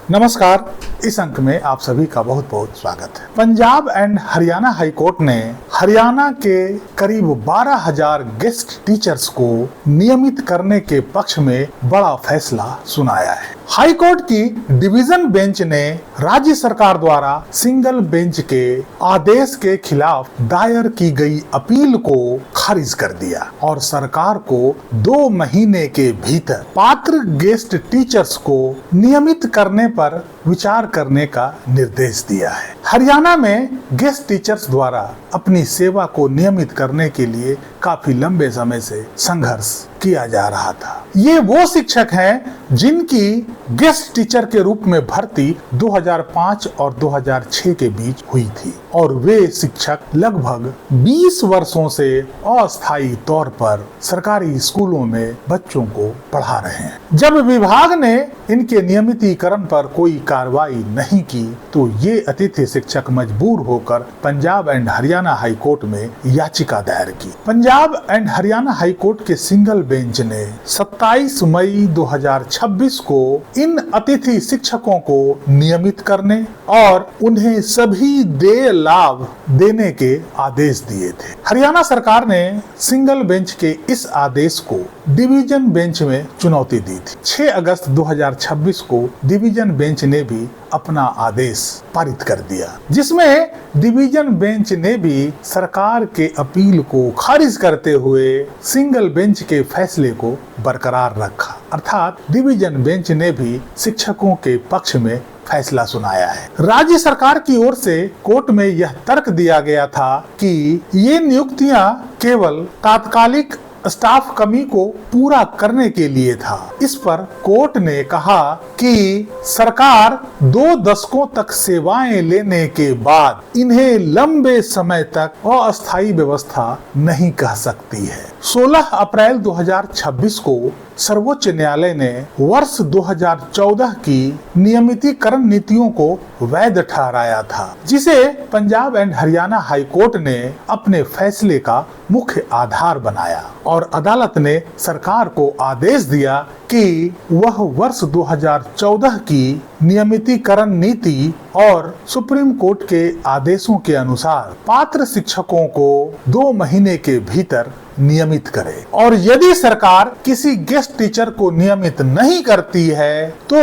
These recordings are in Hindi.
नमस्कार। इस अंक में आप सभी का बहुत बहुत स्वागत है। Punjab and Haryana high court ने हरियाणा के करीब 12,000 गेस्ट टीचर्स को नियमित करने के पक्ष में बड़ा फैसला सुनाया है। हाई कोर्ट की डिवीजन बेंच ने राज्य सरकार द्वारा सिंगल बेंच के आदेश के खिलाफ दायर की गई अपील को खारिज कर दिया और सरकार को 2 महीने के भीतर पात्र गेस्ट टीचर्स को नियमित करने पर विचार करने का निर्देश दिया है। हरियाणा में गेस्ट टीचर्स द्वारा अपनी सेवा को नियमित करने के लिए काफी लंबे समय से संघर्ष किया जा रहा था। ये वो शिक्षक हैं जिनकी गेस्ट टीचर के रूप में भर्ती 2005 और 2006 के बीच हुई थी और वे शिक्षक लगभग 20 वर्षों से अस्थायी तौर पर सरकारी स्कूलों में बच्चों को पढ़ा रहे हैं। जब विभाग ने इनके नियमितीकरण पर कोई कार्रवाई नहीं की तो ये अतिथि शिक्षक मजबूर होकर Punjab and Haryana high court में याचिका दायर की। Punjab and Haryana high court के सिंगल बेंच ने 27 मई 2026 को इन अतिथि शिक्षकों को नियमित करने और उन्हें सभी देय लाभ देने के आदेश दिए थे। हरियाणा सरकार ने सिंगल बेंच के इस आदेश को डिवीजन बेंच में चुनौती दी थी। 6 अगस्त 2026 को डिवीजन बेंच ने भी अपना आदेश पारित कर दिया, जिसमें डिवीजन बेंच ने भी सरकार के अपील को खारिज करते हुए सिंगल बेंच के फैसले को बरकरार रखा। अर्थात डिवीजन बेंच ने भी शिक्षकों के पक्ष में फैसला सुनाया है। राज्य सरकार की ओर से कोर्ट में यह तर्क दिया गया था कि ये नियुक्तियां केवल तात्कालिक स्टाफ कमी को पूरा करने के लिए था। इस पर कोर्ट ने कहा कि सरकार 2 दशकों तक सेवाएं लेने के बाद इन्हें लंबे समय तक अस्थायी व्यवस्था नहीं कह सकती है। 16 अप्रैल 2026 को सर्वोच्च न्यायालय ने वर्ष 2014 की नियमितीकरण नीतियों को वैध ठहराया था, जिसे Punjab and Haryana high court ने अपने फैसले का मुख्य आधार बनाया और अदालत ने सरकार को आदेश दिया कि वह वर्ष 2014 की नियमितीकरण नीति और सुप्रीम कोर्ट के आदेशों के अनुसार पात्र शिक्षकों को 2 महीने के भीतर नियमित करे और यदि सरकार किसी गेस्ट टीचर को नियमित नहीं करती है तो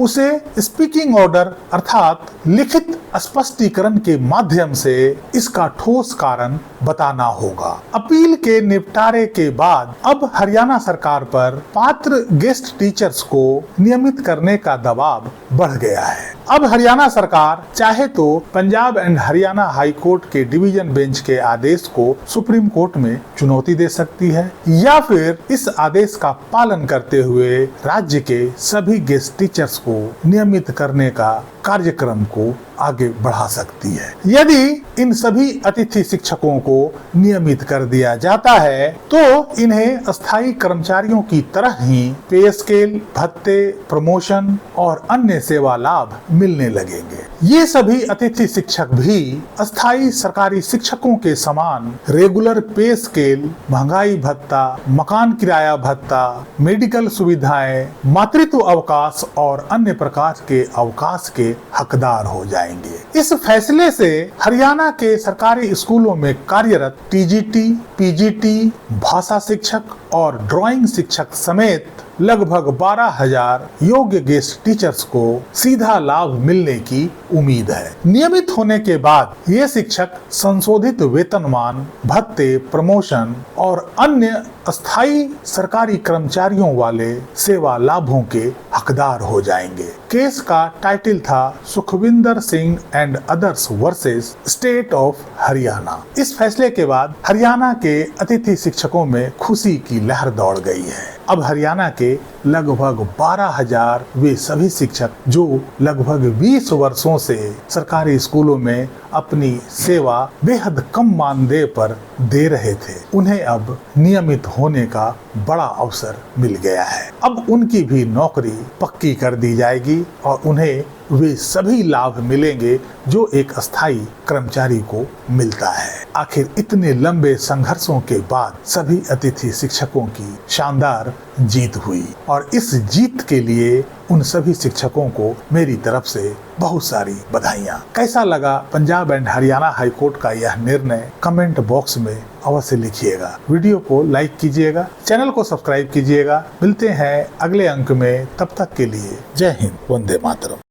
उसे स्पीकिंग ऑर्डर अर्थात लिखित स्पष्टीकरण के माध्यम से इसका ठोस कारण बताना होगा। अपील के निपटारे के बाद अब हरियाणा सरकार पर पात्र गेस्ट टीचर्स को नियमित करने का दबाव बढ़ गया है। अब हरियाणा सरकार चाहे तो Punjab and Haryana high court के डिवीजन बेंच के आदेश को सुप्रीम कोर्ट में चुनौती दे सकती है या फिर इस आदेश का पालन करते हुए राज्य के सभी गेस्ट टीचर्स को नियमित करने का कार्यक्रम को आगे बढ़ा सकती है। यदि इन सभी अतिथि शिक्षकों को नियमित कर दिया जाता है तो इन्हें अस्थायी कर्मचारियों की तरह ही पे स्केल, भत्ते, प्रमोशन और अन्य सेवा लाभ मिलने लगेंगे। ये सभी अतिथि शिक्षक भी अस्थायी सरकारी शिक्षकों के समान रेगुलर पे स्केल, महंगाई भत्ता, मकान किराया भत्ता, मेडिकल सुविधाएं, मातृत्व अवकाश और अन्य प्रकार के अवकाश के हकदार हो जाएंगे। इस फैसले से हरियाणा के सरकारी स्कूलों में कार्यरत टीजीटी, पीजीटी, भाषा शिक्षक और ड्राइंग शिक्षक समेत लगभग 12,000 योग्य गेस्ट टीचर्स को सीधा लाभ मिलने की उम्मीद है। नियमित होने के बाद ये शिक्षक संशोधित वेतनमान, भत्ते, प्रमोशन और अन्य अस्थायी सरकारी कर्मचारियों वाले सेवा लाभों के हकदार हो जाएंगे। केस का टाइटल था Sukhwinder Singh and others versus state of Haryana. इस फैसले के बाद हरियाणा के अतिथि शिक्षकों में खुशी की लहर दौड़ गई है। अब हरियाणा के लगभग 12,000 वे सभी शिक्षक जो लगभग 20 वर्षों से सरकारी स्कूलों में अपनी सेवा बेहद कम मानदेय पर दे रहे थे, उन्हें अब नियमित होने का बड़ा अवसर मिल गया है। अब उनकी भी नौकरी पक्की कर दी जाएगी और उन्हें वे सभी लाभ मिलेंगे जो एक अस्थायी कर्मचारी को मिलता है। आखिर इतने लंबे संघर्षों के बाद सभी अतिथि शिक्षकों की शानदार जीत हुई और इस जीत के लिए उन सभी शिक्षकों को मेरी तरफ से बहुत सारी बधाइयाँ। कैसा लगा Punjab and Haryana high court का यह निर्णय कमेंट बॉक्स में अवश्य लिखिएगा। वीडियो को लाइक कीजिएगा, चैनल को सब्सक्राइब कीजिएगा। मिलते हैं अगले अंक में, तब तक के लिए जय हिंद, वंदे मातरम।